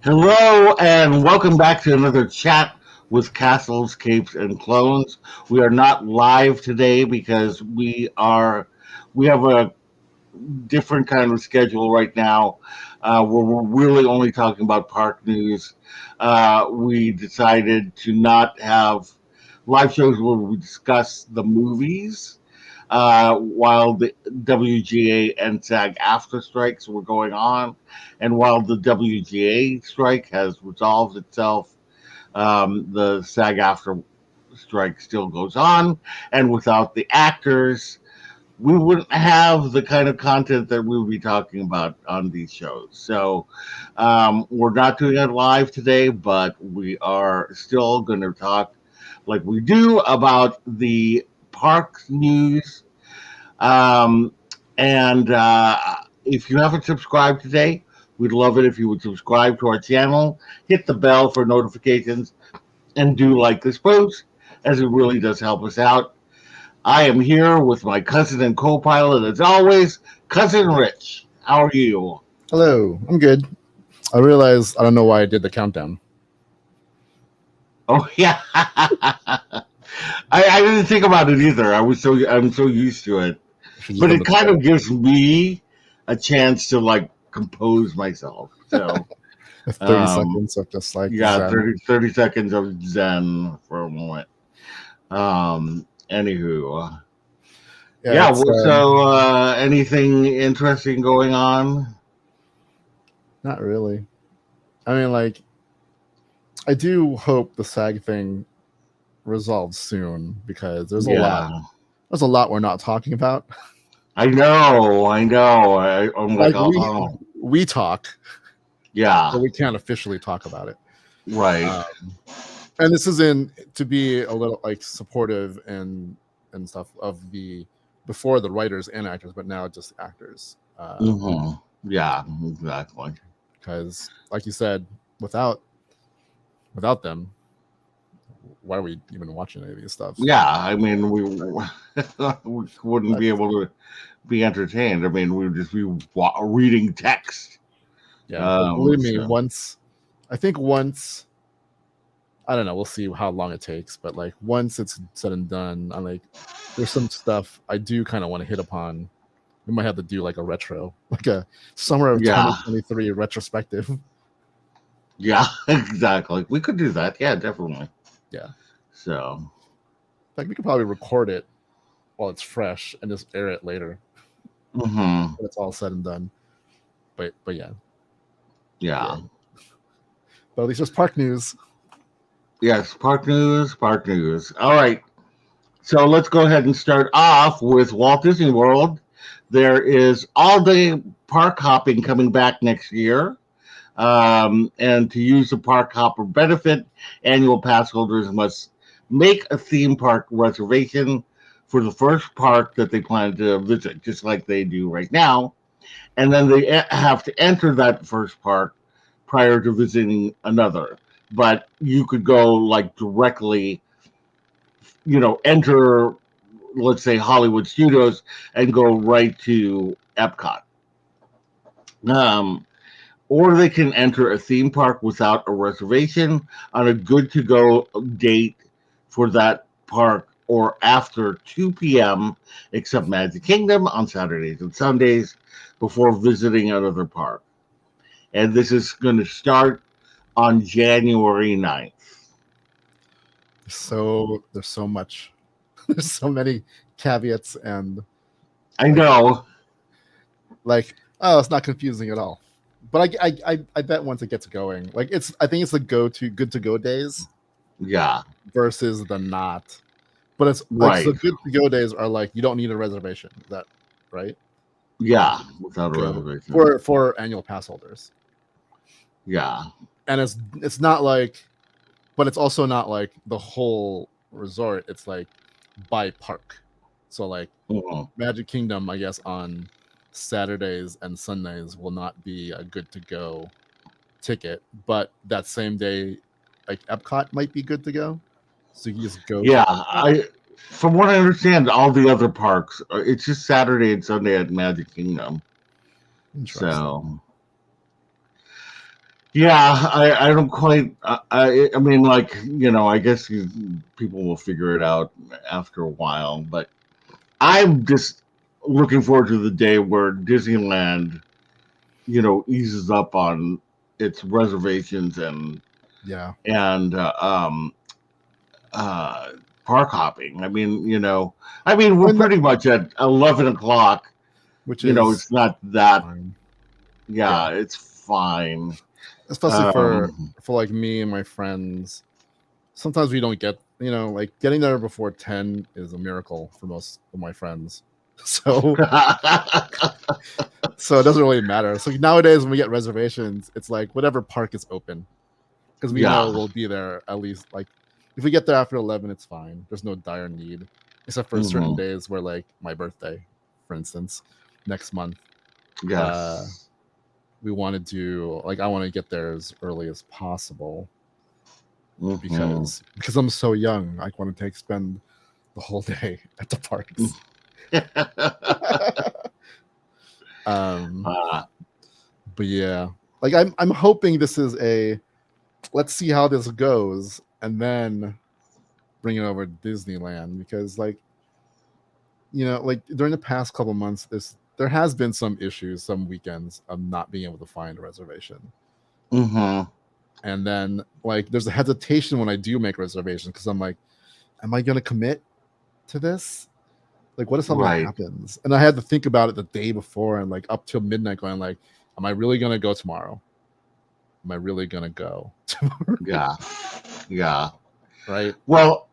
Hello and welcome back to another chat with Castles, Capes, and Clones. We are not live today because we have a different kind of schedule right now where we're really only talking about park news. We decided to not have live shows where we discuss the movies while the WGA and SAG-AFTRA strikes were going on, and while the WGA strike has resolved itself, the SAG-AFTRA strike still goes on, and without the actors, we wouldn't have the kind of content that we would be talking about on these shows. So we're not doing it live today, but we are still going to talk like we do about the park news. Um, and if you haven't subscribed today, we'd love it if you would subscribe to our channel, hit the bell for notifications, and do like this post, as it really does help us out. I am here with my cousin and co-pilot, as always, Cousin Rich. How are you? Hello, I'm good. I realized I don't know why I did the countdown. Oh yeah, I didn't think about it either. I'm so used to it, I should just but done it the kind title. of gives me a chance to like compose myself. So 30 um, seconds of just like yeah, Zen. 30 seconds of zen for a moment. Anywho, Yeah, yeah. it's So anything interesting going on? not really. I mean, like, I do hope the SAG thing resolves soon because there's a lot. Yeah, There's a lot we're not talking about. I know, I know. I'm like, Like oh, we talk, yeah, but we can't officially talk about it. right, Um, and this is in to be a little like supportive and stuff of the before the writers and actors, but now just actors. yeah, exactly. Because like you said, without without them, why are we even watching any of these stuff? Yeah, I mean, we wouldn't be That's able to be entertained. I mean, we would just be reading text. yeah, but believe me, So once I don't know, we'll see how long it takes, but like once it's said and done, I'm like there's some stuff I do kind of want to hit upon. We might have to do like a retro, like a summer of yeah, 2023 retrospective. yeah, exactly. We could do that. Yeah, definitely. Yeah, So, like we could probably record it while it's fresh and just air it later hmm when it's all said and done. But yeah, yeah. yeah. But at least there's park news. Yes, park news, park news. All right. So let's go ahead and start off with Walt Disney World. There is all day park hopping coming back next year. And to use the park hopper benefit, annual pass holders must make a theme park reservation for the first park that they plan to visit, just like they do right now. And then they have to enter that first park prior to visiting another. But you could go like directly, enter, let's say, Hollywood Studios and go right to Epcot. Um, or they can enter a theme park without a reservation on a good to go date for that park or after 2 p.m., except Magic Kingdom on Saturdays and Sundays before visiting another park. And this is going to start on January 9th. So there's so much, there's so many caveats and I like know. oh, it's not confusing at all. But I bet once it gets going, like I think it's the go to good to go days Yeah. versus the not. But it's like so Right. good to go days are like you don't need a reservation. Is that right? Yeah. Without a Go reservation. for annual pass holders. Yeah. And it's not like, but it's also not like the whole resort. It's like by park. So like Mhm. Magic Kingdom, I guess on Saturdays and Sundays will not be a good to go ticket, but that same day, like Epcot might be good to go. So you just go to Yeah. Epcot. From what I understand, all the other parks, it's just Saturday and Sunday at Magic Kingdom. Interesting. So, Yeah, I don't quite. I mean, like, I guess people will figure it out after a while. But I'm just looking forward to the day where Disneyland, eases up on its reservations Yeah, and uh, park hopping. I mean, I we're mean, pretty much at 11 o'clock. which is It's not that. fine. Yeah, Yeah, it's fine. especially Um, for like me and my friends. Sometimes we don't get, like getting there before 10 is a miracle for most of my friends. So so it doesn't really matter. So nowadays when we get reservations, it's like whatever park is open because we know yeah. we'll be there at least like if we get there after 11, it's fine. There's no dire need except for certain Hmm. days where like my birthday, for instance, next month. Uh Yes. we want to do like I want to get there as early as possible Hmm. because I'm so young. I want to spend the whole day at the parks. um uh, but yeah, like I'm hoping this is a let's see how this goes and then bring it over to Disneyland because like like during the past couple months there has been some issues some weekends of not being able to find a reservation. hmm. And then like there's a hesitation when I do make reservations because I'm like, am I gonna commit to this? Like what if something Right. happens? And I had to think about it the day before and like up till midnight going like, am I really gonna go tomorrow? Am I really gonna go tomorrow? Yeah. Yeah. Right? Well,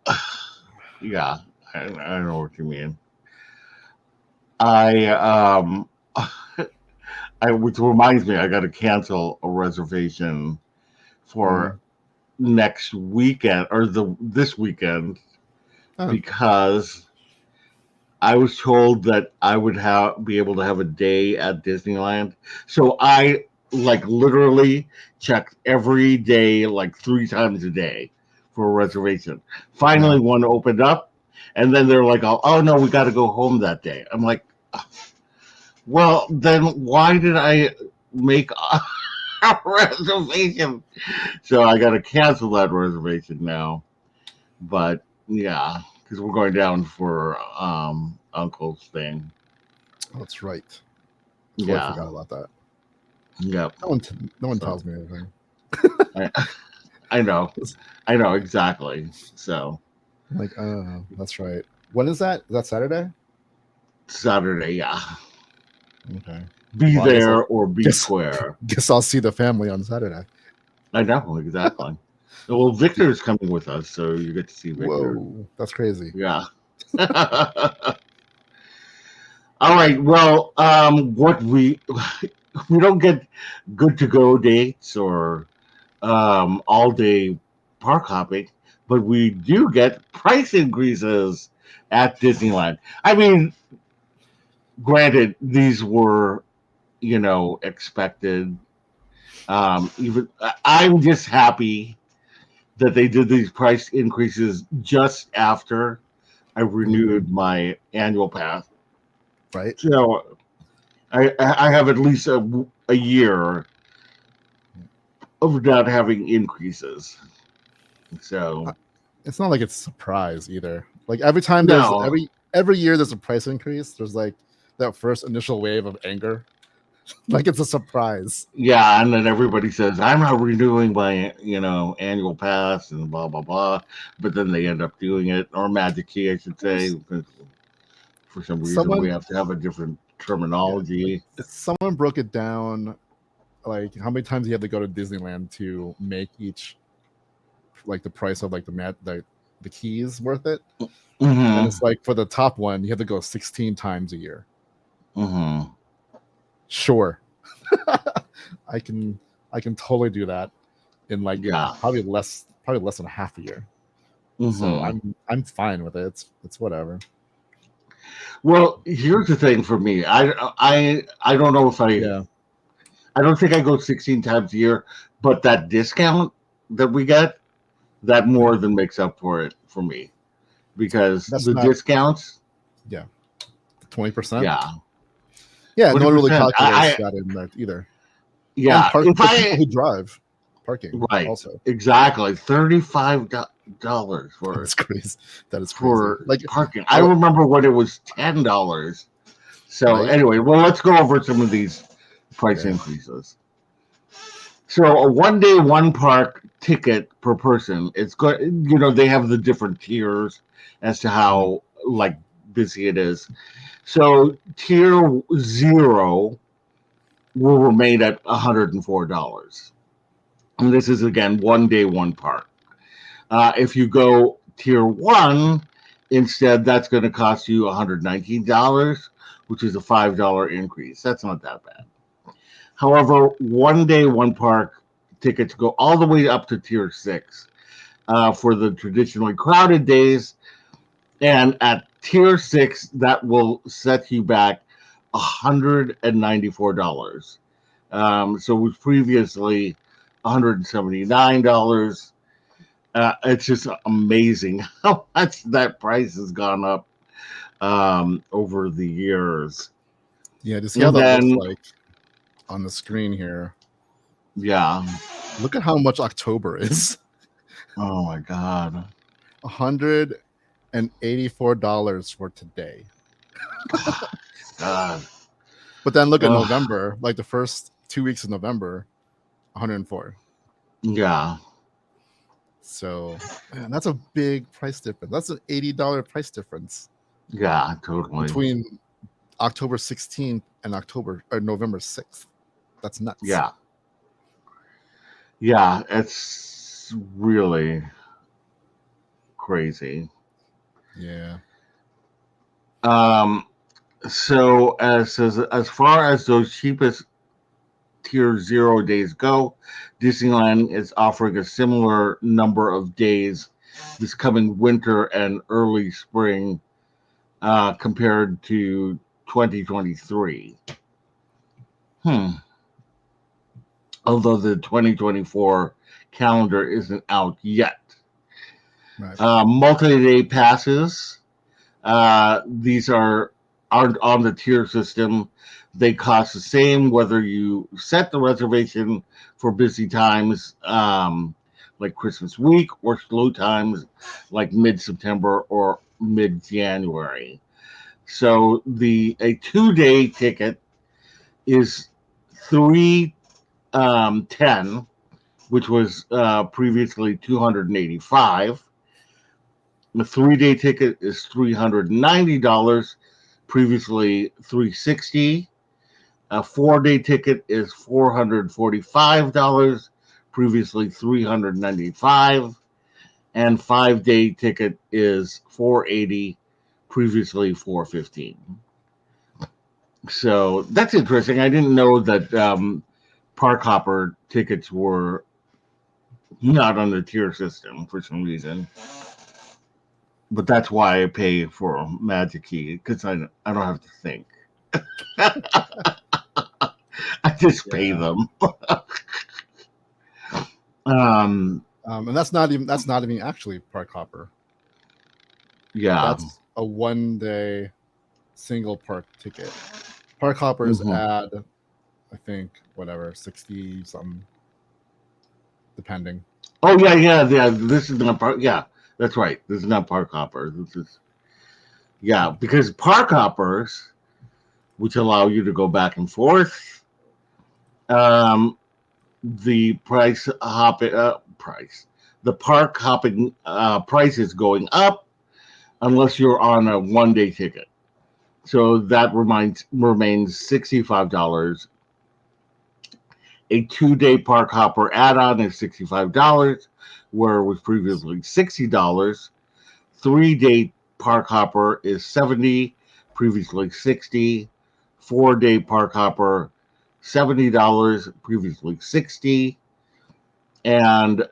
yeah. I know what you mean. I which reminds me, I got to cancel a reservation for Mm. next weekend or this weekend Oh, because I was told that I would be able to have a day at Disneyland. So I like literally checked every day like 3 times a day for a reservation. yeah. Finally one opened up and then they're like, "Oh no, we got to go home that day." I'm like, "Well, then why did I make a reservation?" So I got to cancel that reservation now. But yeah, because we're going down for uncle's thing. Oh, that's right. Totally Yeah. forgot about that. Yep. No one So tells me anything. I I know. It's I know exactly. So like, oh, that's right. When is that? Is that Saturday? Saturday, yeah. Okay. Be Well, I guess there or be guess square. guess I'll see the family on Saturday. I know exactly. Well, Victor is coming with us, so you get to see Victor. Whoa, that's crazy. Yeah. All right. Well, what we don't get good to go dates or all day park hopping, but we do get price increases at Disneyland. I mean, granted, these were expected. Even I'm just happy that they did these price increases just after I Mhm. renewed my annual pass. Right? So I have at least a year of not having increases. Uh, So It's not like it's a surprise either. Like every time there's no, every year there's a price increase, there's like that first initial wave of anger. Like it's a surprise. yeah, and then everybody says I'm not renewing my annual pass and blah blah blah, but then they end up doing it, or Magic Key, I should say, There's because for some reason we someone have to have a different yeah, like terminology. someone broke it down like how many times you have to go to Disneyland to make each like the price of like the keys worth it. And Hmm. it's like for the top one, you have to go 16 times a year. Hmm. Sure. I can I can totally do that in like Yeah. probably less than half a year. So Hmm. I'm fine with it. It's whatever. Well, here's the thing for me. I don't know if Yeah. I don't think I go 16 times a year, but that discount that we get, that more than makes up for it for me because That's the not discounts, yeah, 20%. yeah, Yeah, no twenty one really percent. calculates that in that either. Yeah, if The people I who drive. parking. Right. Also, Exactly. $35 that's crazy. That is crazy. for Like, parking. I I, remember when it was $10. So right? anyway, well, let's go over some of these price Yeah. increases. So a 1 day, one park ticket per person. It's good. You know, they have the different tiers as to Mhm. how like busy it is. So tier 0 will remain at $104. And this is again 1 day, one park. If you go tier 1 instead, that's going to cost you $119, which is a $5 increase. That's not that bad. However, 1 day, one park tickets go all the way up to tier 6 for the traditionally crowded days. And at tier 6, that will set you back $194. So it was previously $179. It's just amazing how much that price has gone up over the years. Yeah, to see how And that looks then, like on the screen here. yeah. Look at how much October is. Oh my God. $184 for today. God. But then look at Ugh, November, like the first 2 weeks of November, 104. yeah. So, man, that's a big price difference. That's an $80 price difference Yeah, totally. between October 16th and November 6th. That's nuts. Yeah. Yeah. It's really crazy. Yeah. Um, so as far as those cheapest tier 0 days go, Disneyland is offering a similar number of days this coming winter and early spring compared to 2023. Hmm. Although the 2024 calendar isn't out yet. Right. Multi-day passes. These aren't on the tier system. They cost the same whether you set the reservation for busy times like Christmas week or slow times like mid-September or mid-January. So the a 2 day ticket is 310, which was previously 285. The 3 day ticket is $390, previously $360. A 4 day ticket is $445, previously $395. And 5 day ticket is $480, previously $415. So that's interesting. I didn't know that park hopper tickets were not on the tier system for some reason. But that's why I pay for Magic Key because I don't have to think. I just pay Yeah. them. um, And that's not even actually park hopper. yeah. That's a 1 day single park ticket. Park hoppers Hmm. add, I think, whatever, 60 something, depending. Oh yeah. This is not park. Yeah, that's right. This is not park hoppers. This is because park hoppers, which allow you to go back and forth, um, the the park hopping price is going up unless you're on a 1 day ticket. So that remains $65. A 2 day park hopper add-on is $65, where it was previously $60. 3 day park hopper is $70, previously $60. 4 day park hopper $70, previously $60. And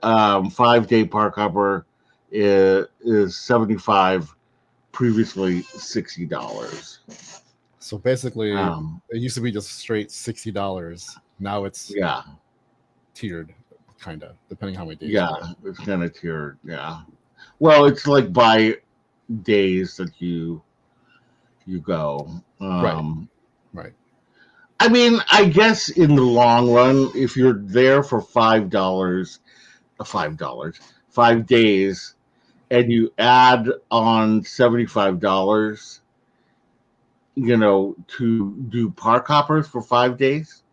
5 day park hopper is $75, previously $60. So basically, Um, it used to be just straight $60. Now it's yeah, tiered, kind of, depending how many days you yeah, go. it's kind of tiered. Yeah, well, it's like by days that you go. Right. Right. I mean, I guess in the long run, if you're there for $5, 5 days, and you add on $75, to do park hoppers for 5 days,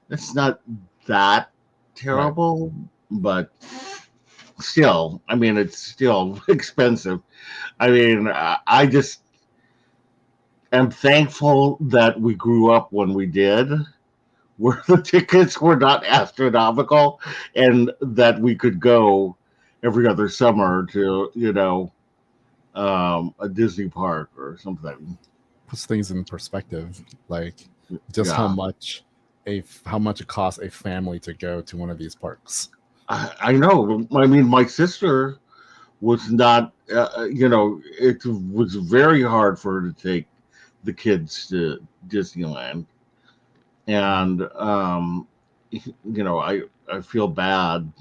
that's not that Right. terrible, but still, I mean, it's still expensive. I mean, I just am thankful that we grew up when we did, where the tickets were not astronomical, and that we could go every other summer to, a Disney park or something. Puts things in perspective, like just Yeah, how much it costs a family to go to one of these parks. I know. I mean, my sister was not, it was very hard for her to take the kids to Disneyland. And, I feel bad.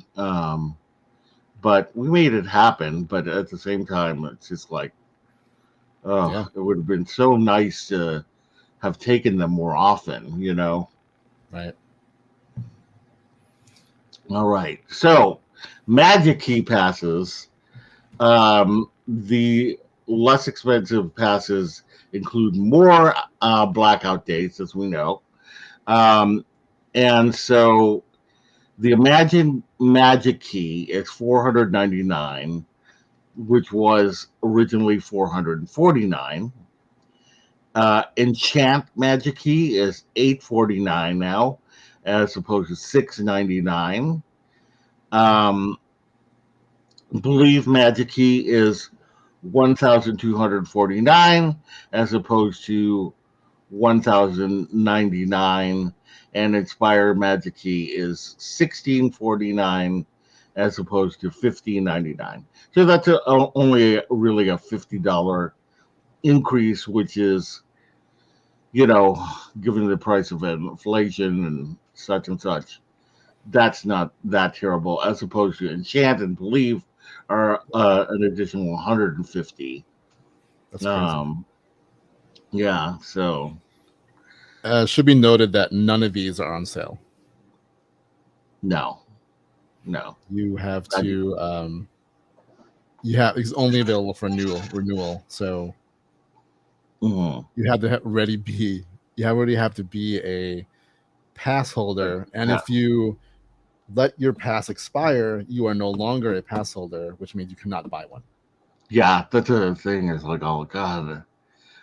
But we made it happen. But at the same time, it's just like, oh, Yeah, it would have been so nice to have taken them more often. right. All right. So, Magic Key passes. The less expensive passes include more blackout dates, as we know. Um, and so the Imagine Magic Key is 499, which was originally 449. Enchant Magic Key is 849 now, as opposed to 699. Um, Believe Magic Key is 1,249 as opposed to 1,099, and Inspire Magic Key is 1649 as opposed to 1599. So that's only really a $50 increase, which is, given the price of inflation and such, that's not that terrible, as opposed to Enchant and Believe are an additional 150. That's crazy. Um, yeah, so Should be noted that none of these are on sale. no, no. You have I, to it's only available for renewal. So mhm. you have to already have to be a pass holder, and Yeah, if you let your pass expire, you are no longer a pass holder, which means you cannot buy one. yeah, that's the thing is like, oh God,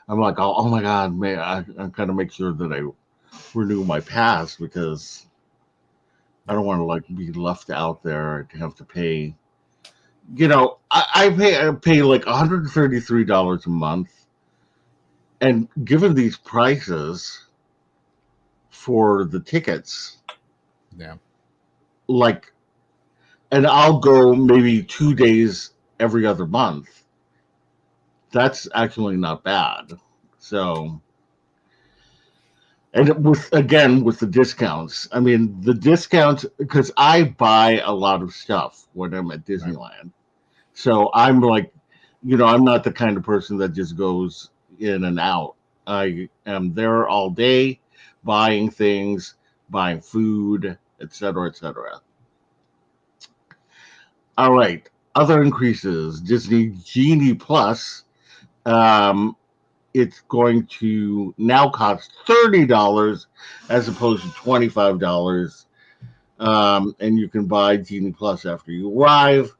I'm like, oh my God, man, I kind of make sure that I renew my pass because I don't want to like be left out there to have to pay. I pay like $133 a month, and given these prices for the tickets, Yeah, like, and I'll go maybe 2 days every other month. That's actually not bad. So, and with the discounts, I mean the discounts because I buy a lot of stuff when I'm at right. Disneyland. So I'm like, I'm not the kind of person that just goes in and out. I am there all day buying things, buying food, etc., etc. All right. Other increases. Disney Genie Plus. Um, it's going to now cost $30 as opposed to $25. And you can buy Genie Plus after you arrive,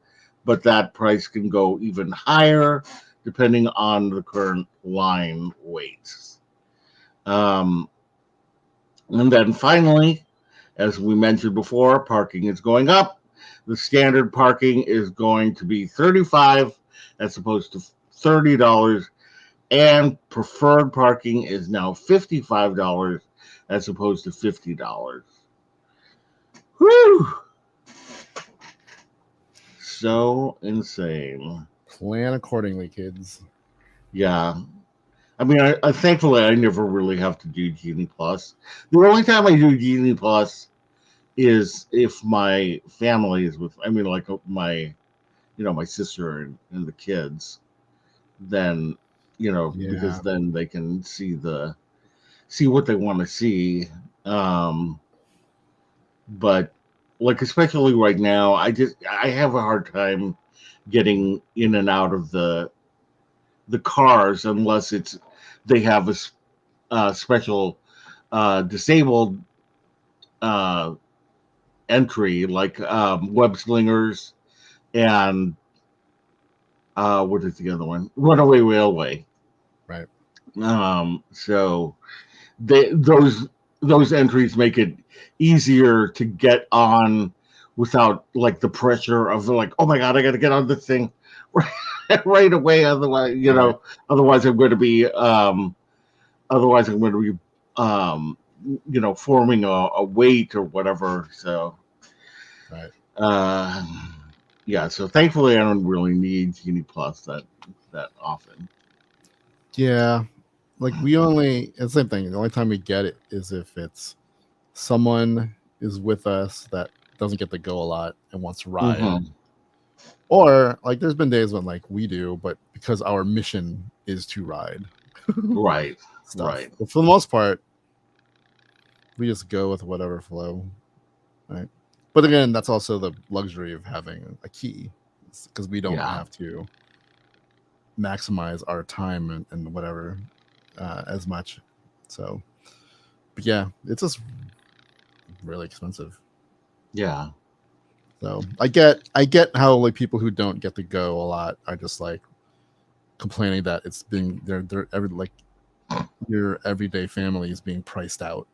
but that price can go even higher depending on the current line weights. Um, and then finally, as we mentioned before, parking is going up. The standard parking is going to be 35 as opposed to $30, and preferred parking is now $55 as opposed to $50. Whew! So insane. Plan accordingly, kids. Yeah. I mean, I thankfully I never really have to do Genie Plus. The only time I do Genie Plus is if my family is with. I mean, like my sister and the kids. Then, because Yeah, then they can see what they want to see. Um, but like especially right now, I have a hard time getting in and out of the cars unless it's they have special disabled uh, entry like web slingers and what is the other one? Runaway Railway. Right. So those entries make it easier to get on without like the pressure of like, oh my god, I got to get on this thing right away. Otherwise, Right. otherwise I'm going to be otherwise I'm going to be um, forming a weight or whatever. So Right. uh, yeah, so thankfully I don't really need Genie Plus that often. Yeah. Like we only it's the same thing. The only time we get it is if it's someone is with us that doesn't get to go a lot and wants to ride. Hmm. Or like there's been days when like we do, but because our mission is to ride Right, stuff. right. But for the most part, we just go with whatever flow. Right. But again, that's also the luxury of having a key. Because we don't Yeah. have to maximize our time and whatever as much. So, but yeah, it's just really expensive. Yeah. So I get how like people who don't get to go a lot are just like complaining that it's being they're every like your everyday family is being priced out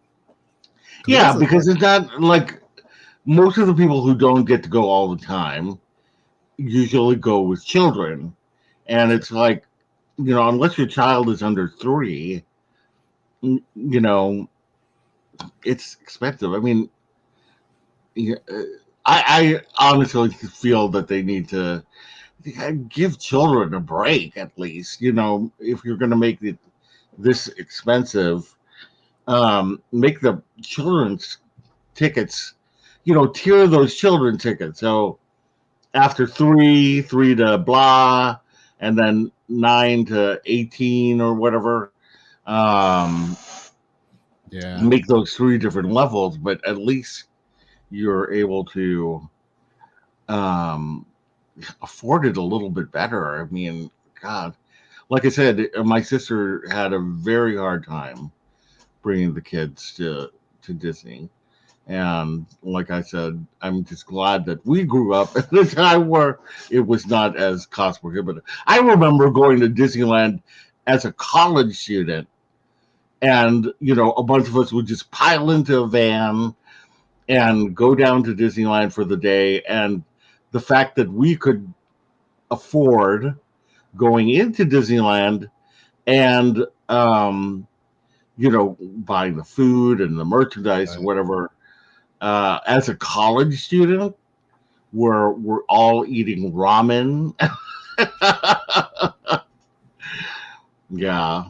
because it Yeah, is a because it's not like most of the people who don't get to go all the time usually go with children. And sure. it's like, unless your child is under three, you know, it's expensive. I mean, yeah, I honestly feel that they need to give children a break at least. If you're going to make it this expensive, make the children's tickets, tier those children tickets. So after three to blah, and then 9 to 18 or whatever, um, Yeah. make those three different levels. But at least you're able to um, afford it a little bit better. I mean, God, like I said, my sister had a very hard time bringing the kids to Disney. And like I said, I'm just glad that we grew up at a time where it was not as cost prohibitive. I remember going to Disneyland as a college student, and a bunch of us would just pile into a van and go down to Disneyland for the day. And the fact that we could afford going into Disneyland and buying the food and the merchandise, Right. whatever. As a college student, we're all eating ramen. Yeah,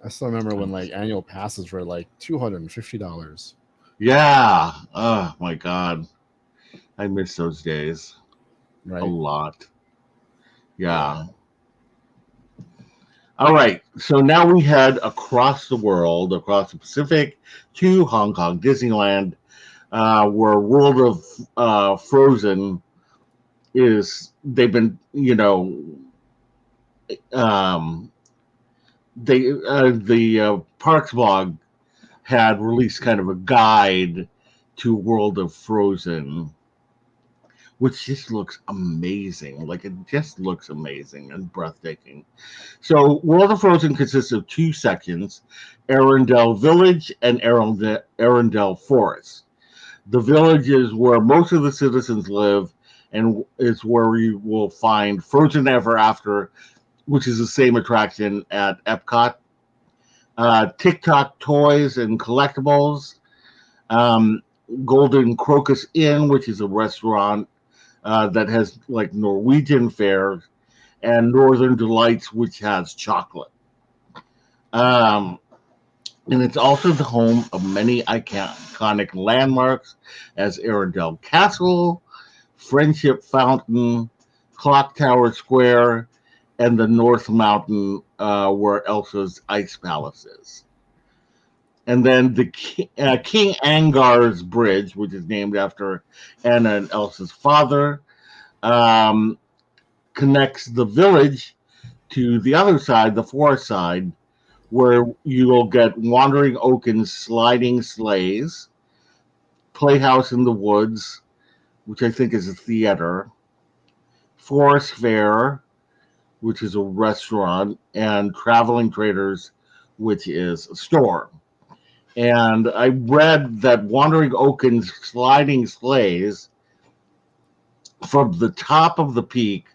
I still remember when like annual passes were like $250. yeah. Oh my God, I miss those days a Right. lot. Yeah. Yeah. All right. So now we head across the world, across the Pacific, to Hong Kong Disneyland, where World of Frozen is. They've been, um, the Parks blog had released kind of a guide to World of Frozen, which just looks amazing. Like it just looks amazing and breathtaking. So, World of Frozen consists of two sections: Arendelle Village and Arendelle Forest. The village is where most of the citizens live, and is where you will find Frozen Ever After, which is the same attraction at Epcot. TikTok toys and collectibles, um, Golden Crocus Inn, which is a restaurant that has like Norwegian fare, and Northern Delights, which has chocolate. Um, and it's also the home of many iconic landmarks as Arendelle Castle, Friendship Fountain, Clock Tower Square, and the North Mountain where Elsa's Ice Palace is. And then the King Angar's Bridge, which is named after Anna and Elsa's father, um, connects the village to the other side, the forest side, where you will get Wandering Oaken's sliding sleighs, Playhouse in the Woods, which I think is a theater, Forest Fair, which is a restaurant, and Traveling Traders, which is a store. And I read that Wandering Oaken's sliding sleighs from the top of the peak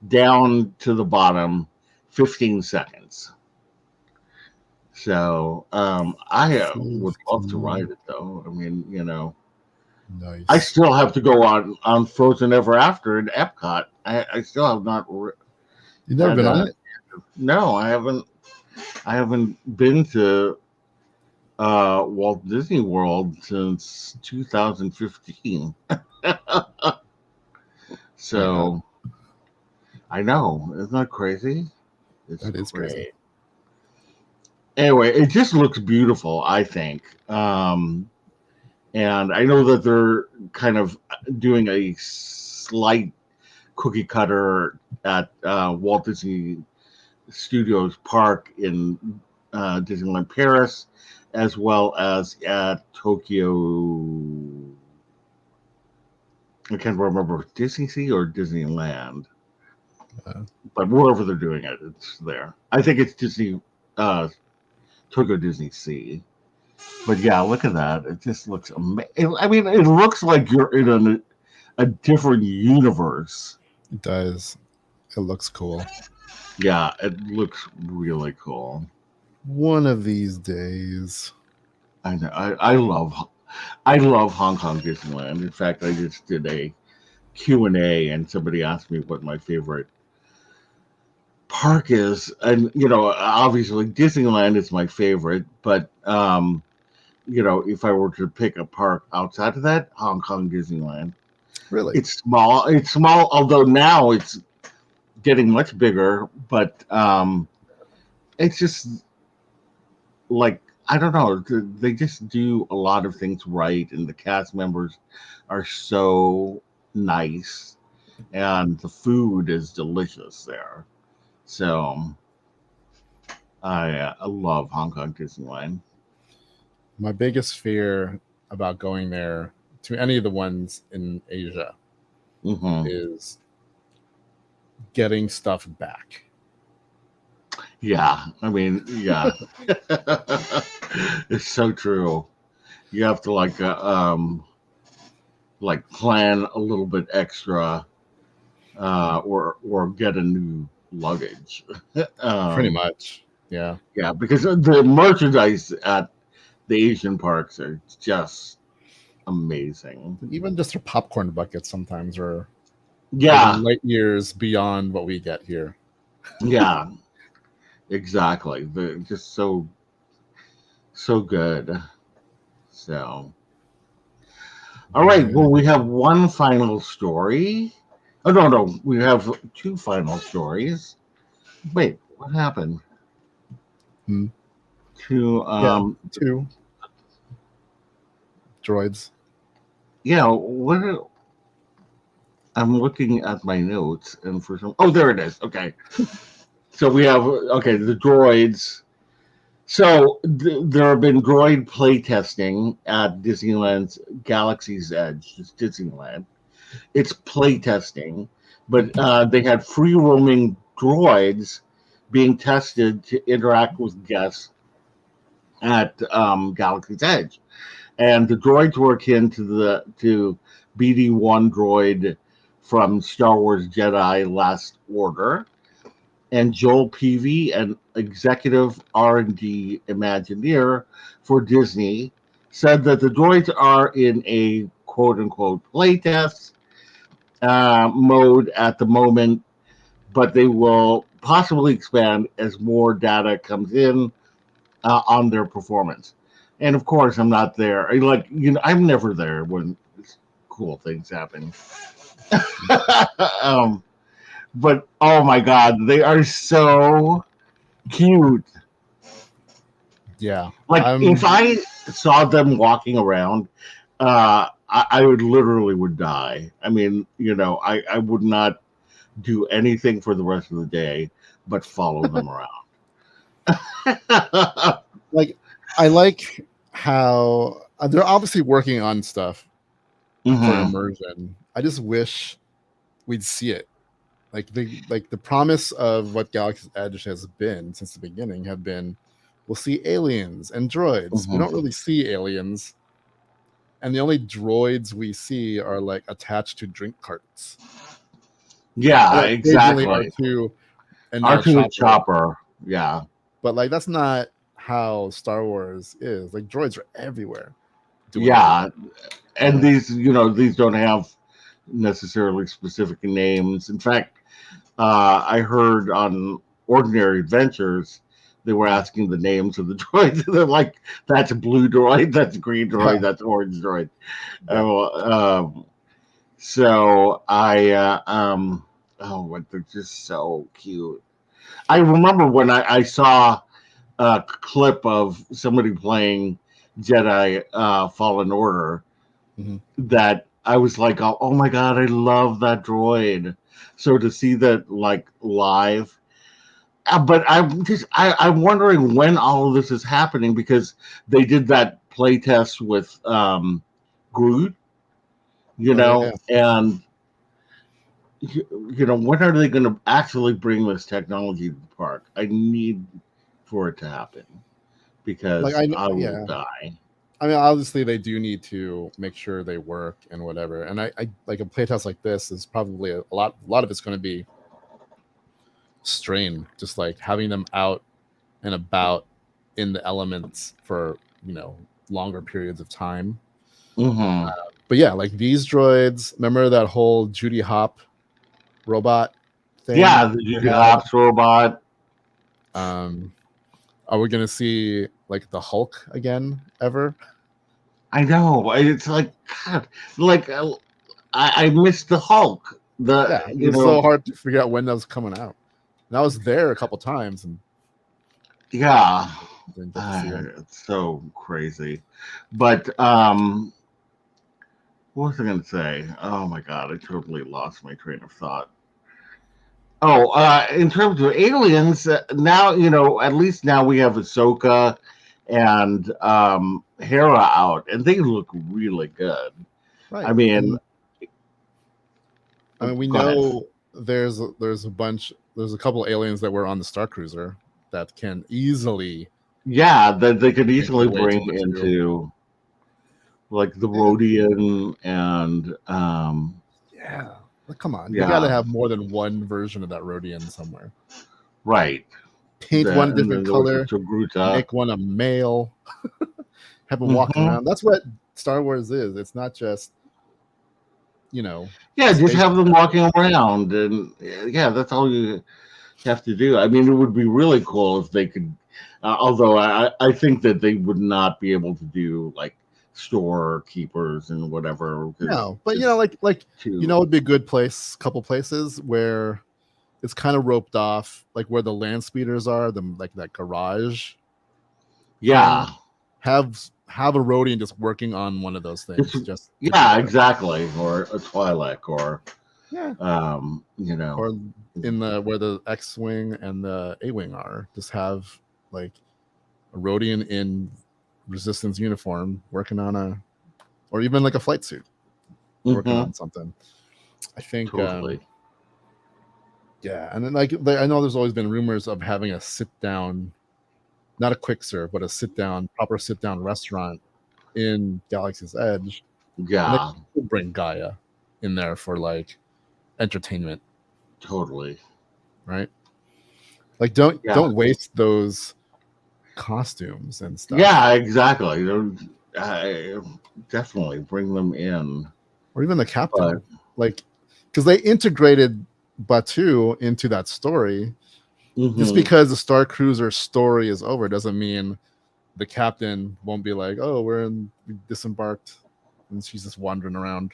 down to the bottom, 15 seconds. So I would love to ride 15. it though. I mean, I Nice. still have to go on Frozen Ever After in Epcot. I still have not You've never had been on a it? no. I haven't. I haven't been to Walt Disney World since 2015. Yeah, So I know, isn't that crazy? It's that is crazy. great. Anyway, it just looks beautiful, I think. And I know that they're kind of doing a slight cookie cutter at Walt Disney Studios Park in Disneyland Paris, as well as at Tokyo. I can't remember Disney Sea or Disneyland, Uh, but wherever they're doing it, it's there. I think it's Disney, uh, Tokyo Disney Sea. But yeah, look at that. It just looks amazing. I mean, it looks like you're in a different universe. it does. It looks cool. Yeah, it looks really cool. One of these days. I know. I love Hong Kong Disneyland. In fact, I just did a Q&A and somebody asked me what my favorite park is. And, obviously Disneyland is my favorite, but, if I were to pick a park outside of that, Hong Kong Disneyland. Really? It's small. It's small, although now it's getting much bigger, but it's just like I don't know. They just do a lot of things right, and the cast members are so nice, and the food is delicious there. So I love Hong Kong Disneyland. My biggest fear about going there to any of the ones in Asia Hmm. is getting stuff back. Yeah, I mean, yeah, it's so true. You have to like plan a little bit extra, or get a new luggage. Pretty um, much. Yeah. yeah, because the merchandise at the Asian parks are just amazing. And even just their popcorn buckets sometimes are like Yeah, light years beyond what we get here. yeah, exactly. They're just so good. So, all right. Well, we have one final story. Oh no, no, we have two final stories. Wait, what happened Hmm. to Yeah. Two droids. yeah, I'm looking at my notes and for some. Oh, there it is. Okay, so we have the droids. So there have been droid play testing at Disneyland's Galaxy's Edge. It's Disneyland. It's play testing, but they had free roaming droids being tested to interact with guests at Galaxy's Edge, and the droids were akin to BD-1 droid from Star Wars Jedi Last Order. And Joel Peavy, an executive R&D Imagineer for Disney, said that the droids are in a quote unquote playtest mode at the moment, but they will possibly expand as more data comes in on their performance. And of course, I'm not there. I'm never there when cool things happen. um, but oh my god, they are so cute. Yeah, Like if I'm I saw them walking around, I would literally would die. I mean, I would not do anything for the rest of the day but follow them around. like I like how they're obviously working on stuff for Hmm. immersion. I just wish we'd see it. The promise of what Galaxy's Edge has been since the beginning had been we'll see aliens and droids. We Hmm. don't really see aliens, and the only droids we see are like attached to drink carts. And Yeah, occasionally exactly. R2 and now R2 and Chopper. Chopper. Yeah. But like that's not how Star Wars is. Like droids are everywhere doing Yeah. everything. You And know? these don't have necessarily specific names. In fact, I heard on Ordinary Adventures, they were Mhm. asking the names of the droids. They're like, that's a blue droid, that's a green droid, Yeah. that's an orange droid. Yeah. Um, so oh, but they're just so cute. I remember when I saw a clip of somebody playing Jedi Fallen Order Mhm. that I was like, oh my god, I love that droid. So to see that like live, but I'm wondering when all of this is happening because they did that play test with Groot, Oh yeah, yeah. and when are they going to actually bring this technology to the park? I need for it to happen Like because I I will yeah. die. I mean, obviously they do need to make sure they work and whatever. And I like a playtest like this is probably a lot of it's going to be strain, just like having them out and about in the elements for longer periods of time. Hmm. But yeah, like these droids. Remember that whole Judy Hop robot thing Yeah, the they Judy had? Ops robot. Um, are we going to see like the Hulk again ever? I know. It's like God, like I missed the Hulk. Yeah, it was so hard to figure out when that was coming out. And I was there a couple times and Yeah, didn't get to see him. it's so crazy. But what was I going to say? Oh my God, I totally lost my train of thought. Oh, in terms of aliens, now at least now we have Ahsoka and Hera out, and they look really good. I Right. mean, And I mean, we go ahead. know there's a couple aliens that were on the Star Cruiser that can easily Yeah, that they could make their easily way to bring Batuu. into like the Yeah. Rhodian and Yeah. Like, come on. They got to yeah, have more than one version of that Rhodian somewhere. right. Paint one a And different then there was the color, Togruta. make one a male, have them walking Hmm. around. That's what Star Wars is. It's not just, you know, Yeah, just space have them adventure. walking around, and yeah, that's all you have to do. I mean, it would be really cool if they could. Although I think that they would not be able to do like storekeepers and whatever because No, but it's too. it'd be a good couple places where it's kind of roped off, like where the land speeders are, like that garage thing. Yeah, Have a Rodian just working on one of those it's things, just to be yeah, there. exactly, or a Twi'lek, or Yeah. um, you know, Or in the where the X wing and the A wing are, just have like a Rodian in resistance uniform working on or even like a flight suit working hmm on something. I think totally. yeah, and then like I know there's always been rumors of having a sit down, not a quick serve, but a proper sit down restaurant in Galaxy's Edge, and they Yeah, could bring Gaia in there for like entertainment, totally. right? Like don't Yeah, waste those costumes and stuff, yeah, exactly. I definitely bring them in, or even the but captain, like because they integrated Batu into that story. Just hmm because the Star Cruiser story is over doesn't mean the captain won't be like, oh, we disembarked, and she's just wandering around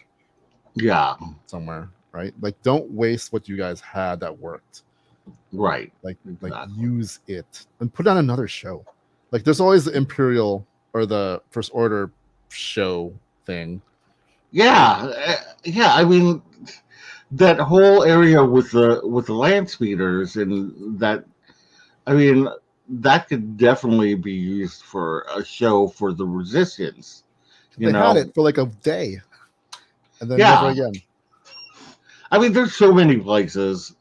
yeah, somewhere, right? Like, don't waste what you guys had that worked. right, Like exactly. use it and put on another show. Like there's always the Imperial or the First Order show thing, right? Yeah, yeah. I mean, that whole area with the land speeders and that. I mean, that could definitely be used for a show for the Resistance. You They had know, it for like a day and then never yeah. again. I mean, there's so many places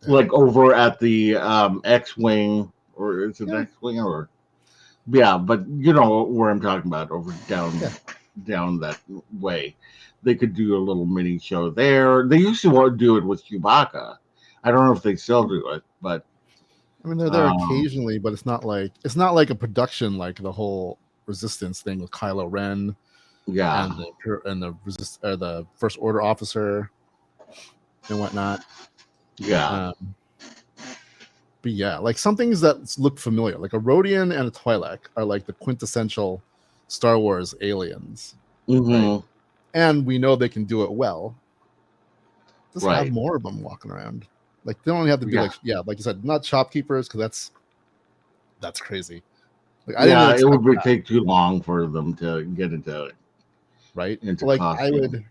Yeah. like over at the X-wing, or is it Yeah. X-wing or yeah, but you know where I'm talking about, over Yeah. down that way. They could do a little mini show there. They used to want to do it with Chewbacca. I don't know if they still do it, but I mean, they're there um, occasionally, but it's not like a production like the whole Resistance thing with Kylo Ren yeah, and the First Order officer and whatnot. yeah, Um, but yeah, like some things that look familiar, like a Rodian and a Twi'lek, are like the quintessential Star Wars aliens, right? hmm, And we know they can do it well. Just have right, more of them walking around. Like they don't only have to be yeah, like, yeah, like you said, not shopkeepers, because that's crazy. Like I didn't yeah. It expect would that, take too long for them to get right? into But like I costume. would,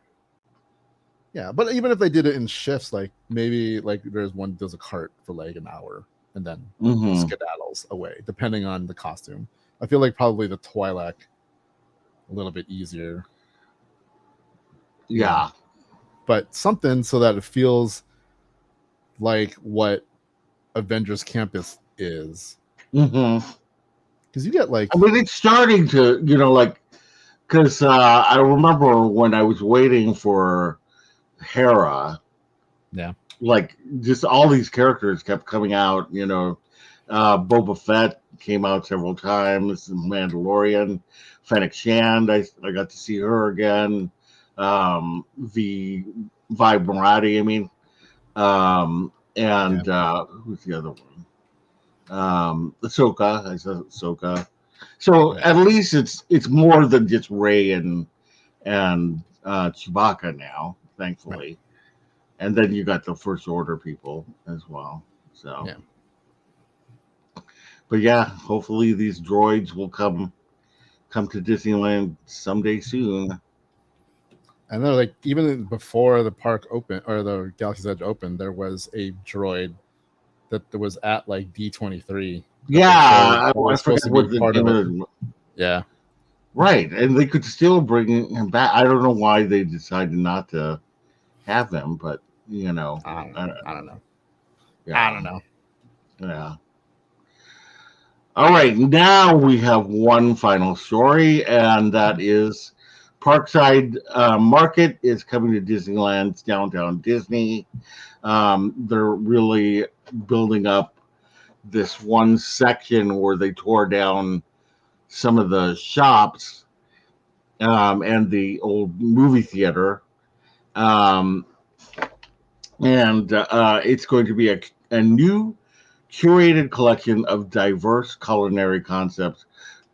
yeah. But even if they did it in shifts, like maybe like there's a cart for like an hour and then Hmm. skedaddles away, depending on the costume. I feel like probably the Twi'lek a little bit easier, you know, Yeah. but something so that it feels like what Avengers Campus is, Hmm. because you get like, I mean, it's starting to, like, because I remember when I was waiting for Hera, yeah, like, just all these characters kept coming out. Boba Fett came out several times, Mandalorian, Fennec Shand, I got to see her again. The Vibrati, I mean, yeah, and who's the other one? Ahsoka. I said Ahsoka. So yeah, at least it's more than just Ray and Chewbacca now, right, thankfully. And then you got the First Order people as well. So, yeah. but yeah, hopefully these droids will come to Disneyland someday soon. And then like even before the park opened or the Galaxy's Edge opened, there was a droid that was at like D23 that Yeah, they showed that I was supposed forgot to be what the part of name it. of it. Yeah, Right, and they could still bring him back. I don't know why they decided not to have him, but I don't, uh, I don't know. I yeah, don't know. yeah. All right, now we have one final story, and that is Parkside Market is coming to Disneyland's downtown Disney. They're really building up this one section where they tore down some of the shops and the old movie theater. Um, and it's going to be a new curated collection of diverse culinary concepts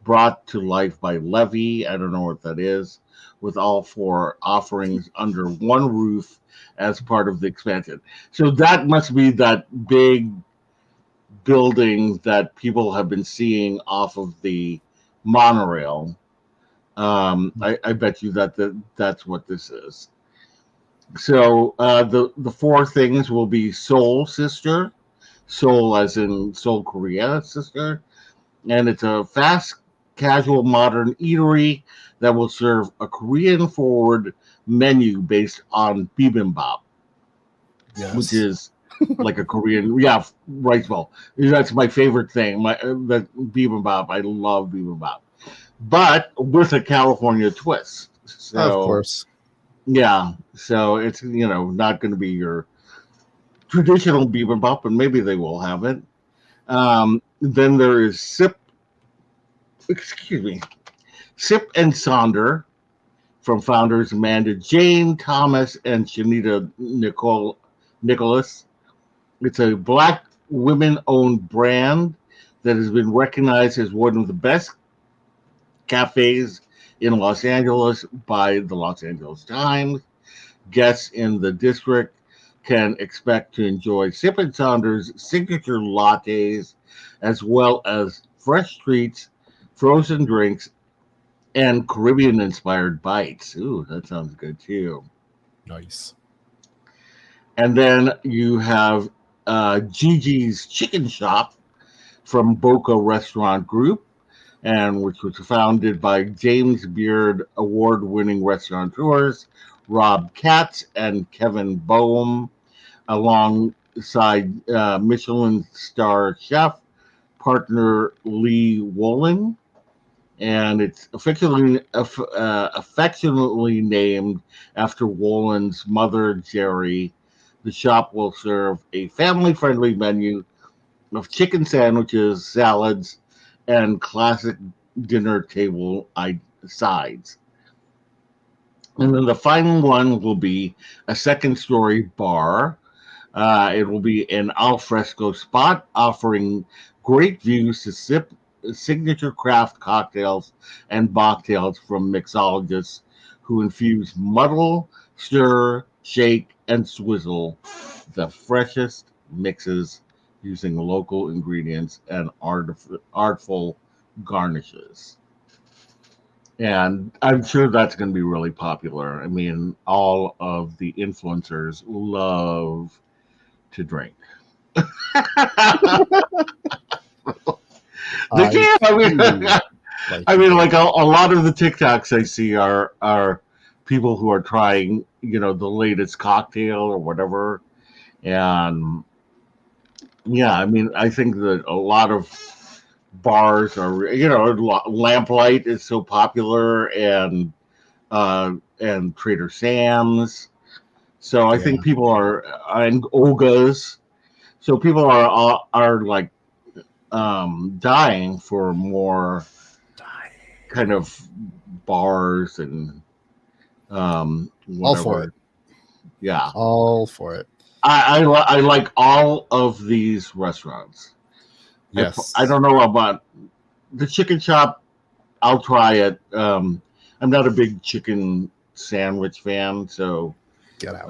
brought to life by Levy. I don't know what that is, with all four offerings under one roof as part of the expansion. So that must be that big building that people have been seeing off of the monorail. I bet you that's what this is. So the four things will be Soul Sister, Seoul as in Seoul, Korea, sister. And it's a fast, casual, modern eatery that will serve a Korean forward menu based on bibimbap, which Yes. is like a Korean, yeah, rice ball. That's my favorite thing. That bibimbap, I love bibimbap, but with a California twist. Of So course. yeah, so it's not going to be your traditional bibimbap, but maybe they will have it. Then there is excuse me, Sip and Sonder from founders Amanda Jane Thomas and Shanita Nicholas. It's a black women-owned brand that has been recognized as one of the best cafes in Los Angeles by the Los Angeles Times. Guests in the district can expect to enjoy Sip and Saunders signature lattes as well as fresh treats, frozen drinks, and Caribbean inspired bites. Ooh, that sounds good too. Nice. And then you have Gigi's Chicken Shop from Boca Restaurant Group, and which was founded by James Beard award-winning restaurateurs Rob Katz and Kevin Boehm, alongside Michelin star chef partner Lee Wolin. And it's affectionately named after Wolin's mother, Jerry. The shop will serve a family-friendly menu of chicken sandwiches, salads, and classic dinner table sides. And then the final one will be a second story bar. It will be an alfresco spot offering great views to sip signature craft cocktails and mocktails from mixologists who infuse muddle, stir, shake, and swizzle the freshest mixes using local ingredients and artful garnishes. And I'm sure that's going to be really popular. I mean, all of the influencers love to drink. They I can. I mean, too like I to mean, drink. like a lot of the TikToks I see are people who are trying, the latest cocktail or whatever. And yeah, I mean, I think that a lot of bars are, Lamplight is so popular, and Trader Sam's. So I Yeah. think people are, and Olga's. So people are like dying for more kind of bars and All for it. whatever. Yeah, All for it. I like all of these restaurants. I Yes. don't know about the chicken shop. I'll try it. I'm not a big chicken sandwich fan, so Get out.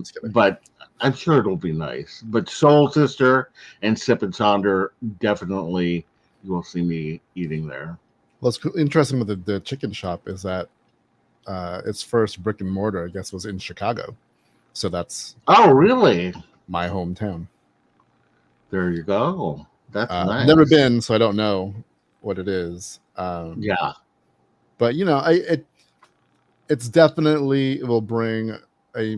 Just kidding. but I'm sure it'll be nice. But Soul Sister and Sip and Sonder, definitely you will see me eating there. What's interesting with the chicken shop is that its first brick and mortar, I guess, was in Chicago. So that's Oh, really? my hometown. There you go. That's Never nice. been, so I don't know what it is. Yeah, But it's definitely it will bring a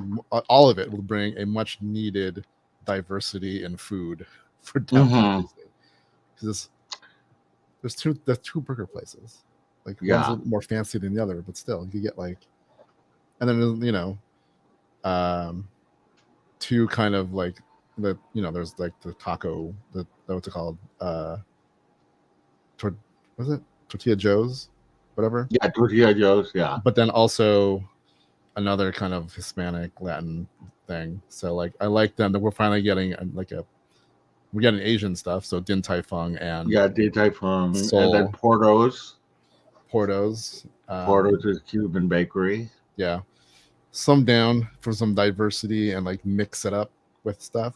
all of it will bring a much needed diversity in food for downtown hmm, Disney. Because there's two burger places. Like one's a yeah, little more fancy than the other, but still you get like, and then um, two kind of like there's like the taco, what's it called, tor- was it Tortilla Joe's, whatever. yeah. Tortilla Joe's, yeah, But then also another kind of Hispanic Latin thing. So like I like them that we're finally getting we're getting Asian stuff. So Din Tai Fung and yeah. Daytime from, and then Seoul Portos. Porto's is Cuban bakery. Yeah, some down for some diversity and like mix it up with stuff.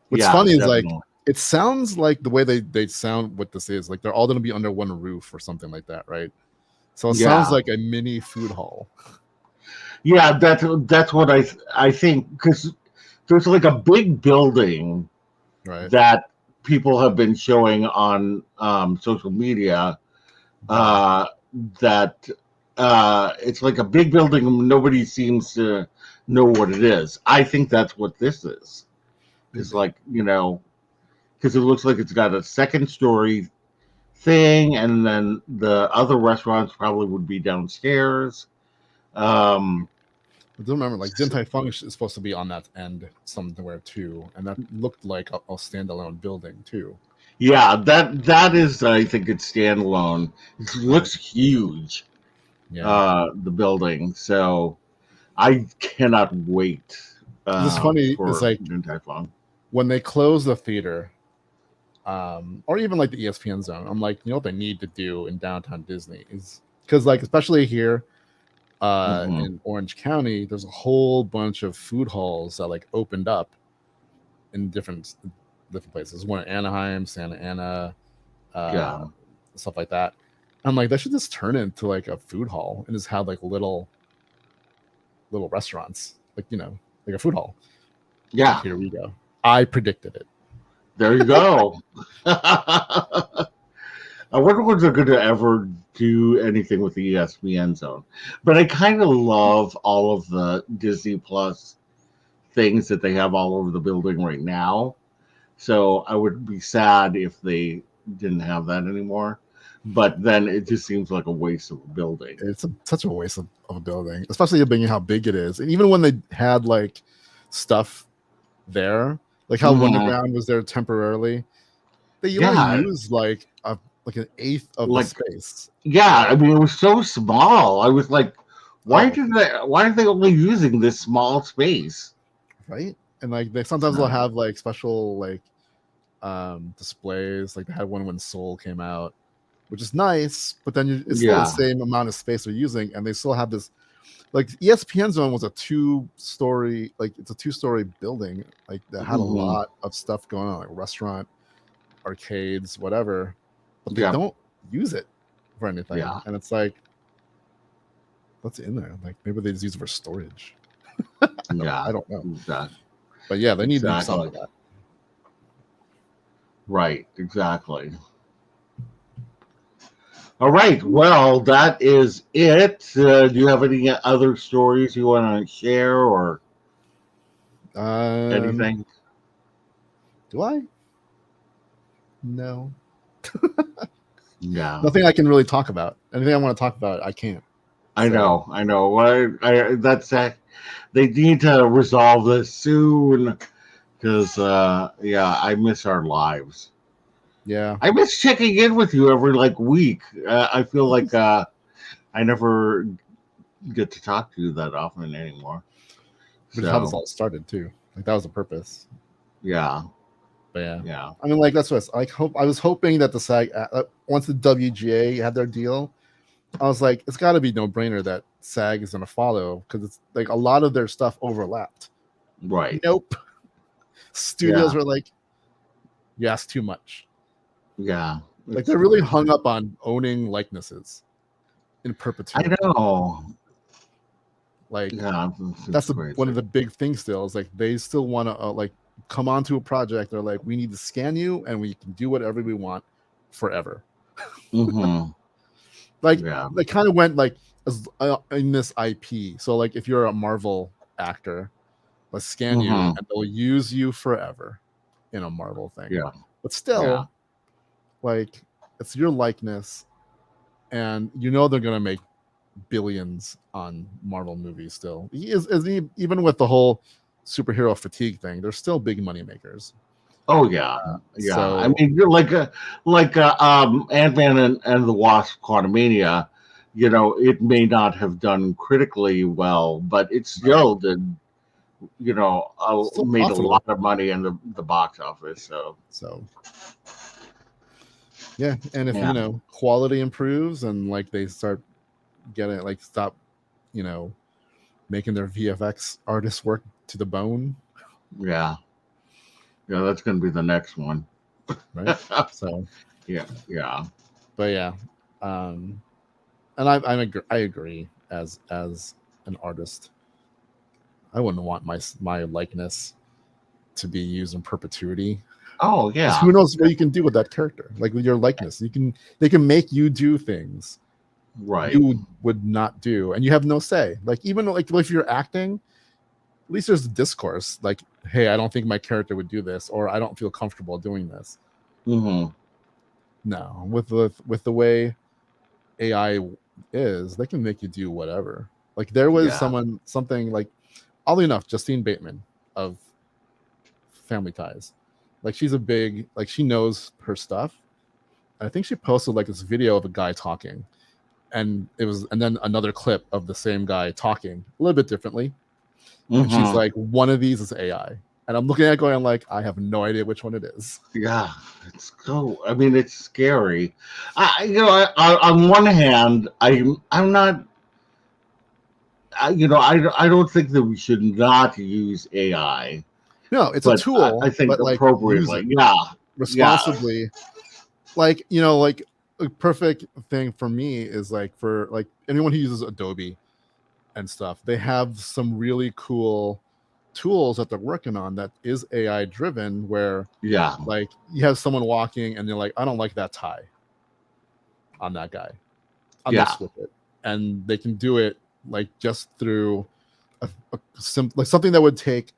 What's Yeah, funny is like definitely. it sounds like the way they sound what this is like they're all going to be under one roof or something like that, right? So it sounds Yeah, like a mini food hall, yeah. That's what I think, because there's like a big building right? that people have been showing on social media, Yeah. uh, that it's like a big building and nobody seems to know what it is. I think that's what this is. It's Maybe. like, because it looks like it's got a second story thing, and then the other restaurants probably would be downstairs. Um, I do remember like Din Tai Fung is supposed to be on that end somewhere too, and that looked like a standalone building too, yeah, that is, I think it's standalone. It right? looks huge, Yeah. the building. So I cannot wait This is funny. It's for like Din Tai Fung. when they close the theater, or even like the ESPN zone. I'm like, you know what they need to do in downtown Disney is because like especially here Hmm. in Orange County, there's a whole bunch of food halls that like opened up in different places. One in Anaheim, Santa Ana, Yeah. stuff like that. I'm like, they should just turn it into like a food hall and just have like little restaurants, like like a food hall. Yeah, Here we go. I predicted it. there you go. I wonder if they're going to ever do anything with the ESPN zone. But I kind of love all of the Disney Plus things that they have all over the building right now. So I would be sad if they didn't have that anymore. But then it just seems like a waste of a building. It's such a waste of a building, especially being how big it is. And even when they had like stuff there, like how Wonderground was there temporarily, they only used like an eighth of the space. Yeah, I mean it was so small. I was like, why aren't they only using this small space? Right? And like they sometimes they'll have like special like displays. Like they had one when Soul came out, which is nice, but then it's still the same amount of space they're using, and they still have this. Like ESPN Zone was a two-story building, like that had a lot of stuff going on, like restaurant, arcades, whatever, but they don't use it for anything. Yeah. And it's like, what's in there? Like maybe they just use it for storage. I don't know. Exactly. But yeah, they need to do something like that. Right, exactly. All right. Well, that is it. Do you have any other stories you want to share or anything? Do I? No. Yeah. Nothing I can really talk about. Anything I want to talk about, I can't. I know. That's they need to resolve this soon because, I miss our lives. Yeah, I miss checking in with you every week. I feel like I never get to talk to you that often anymore. Which is how this all started too. Like that was the purpose. Yeah, but yeah. I mean, like that's what I was hoping that the SAG once the WGA had their deal, I was like, it's got to be no brainer that SAG is going to follow because it's like a lot of their stuff overlapped. Right. Nope. Studios were like, you asked too much. Yeah. Like they're really hung up on owning likenesses in perpetuity. I know. Like that's one of the big things still is like they still want to come onto a project. They're like, we need to scan you and we can do whatever we want forever. Mm-hmm. They kind of went like in this IP. So like if you're a Marvel actor, let's scan you and they'll use you forever in a Marvel thing. Yeah. But still, like it's your likeness, and they're gonna make billions on Marvel movies still. Even with the whole superhero fatigue thing, they're still big money makers. Oh yeah, So, I mean, you're like Ant-Man and the Wasp: Quantumania. It may not have done critically well, but it still did. Made profitable. A lot of money in the box office. So. Yeah, and if quality improves and like they start getting stop, making their VFX artists work to the bone. Yeah, that's going to be the next one. Right. So. Yeah. But yeah, and I agree as an artist. I wouldn't want my likeness to be used in perpetuity. Oh yeah. Who knows what you can do with that character? Like with your likeness, they can make you do things you would not do, and you have no say. Like even if you're acting, at least there's a discourse. Like, hey, I don't think my character would do this, or I don't feel comfortable doing this. Mm-hmm. No, with the way AI is, they can make you do whatever. Like there was something like, oddly enough, Justine Bateman of Family Ties. Like she's a big, she knows her stuff. I think she posted this video of a guy talking, and then another clip of the same guy talking a little bit differently. Mm-hmm. And she's like, one of these is AI. And I'm looking at it going I have no idea which one it is. Yeah, it's it's scary. On one hand, I'm not. I don't think that we should not use AI. No, it's a tool. I think appropriately, responsibly. Responsibly. a perfect thing for me is like for like anyone who uses Adobe and stuff, they have some really cool tools that they're working on that is AI driven, where Yeah. like you have someone walking and they're like, I don't like that tie on that guy. And Yeah. they'll switch it. And they can do it like just through like something that would take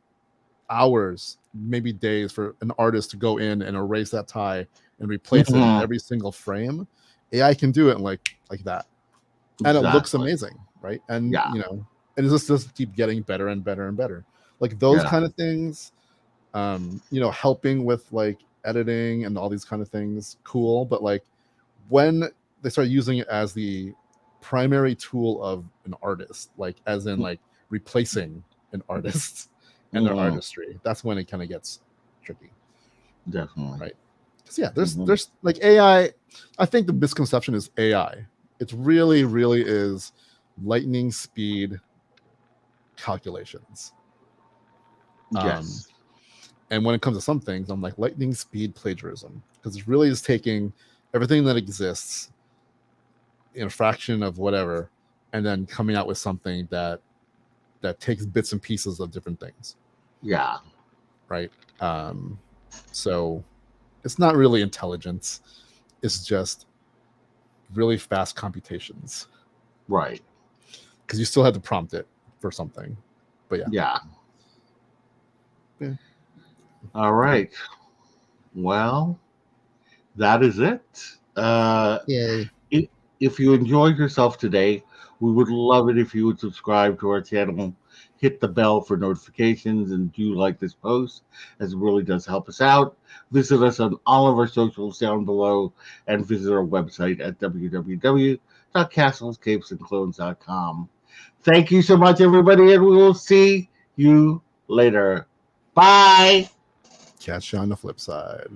hours, maybe days, for an artist to go in and erase that tie and replace it in Mhm. every single frame. AI can do it like that, and it looks Exactly. amazing, right? And Yeah. you know, and it just keep getting better and better and better. Like those Yeah. kind of things, you know, helping with like editing and all these kind of things, cool. But like when they start using it as the primary tool of an artist, like as in like replacing an artist and their Mhm. artistry, that's when it kind of gets tricky, Definitely. right? Because yeah, there's Mhm. there's like AI. I think the misconception is AI. It really is lightning speed calculations. Yes. And when it comes to some things, I'm like lightning speed plagiarism, because it really is taking everything that exists in a fraction of whatever, and then coming out with something that takes bits and pieces of different things. Yeah. Right. So it's not really intelligence. It's just really fast computations. Right. Because you still had to prompt it for something. But yeah. Yeah. Yeah. All right. Well, that is it. Yay. If you enjoyed yourself today, we would love it if you would subscribe to our channel, hit the bell for notifications, and do like this post, as it really does help us out. Visit us on all of our socials down below, and visit our website at www.castlescapesandclones.com. Thank you so much, everybody, and we will see you later. Bye. Catch you on the flip side.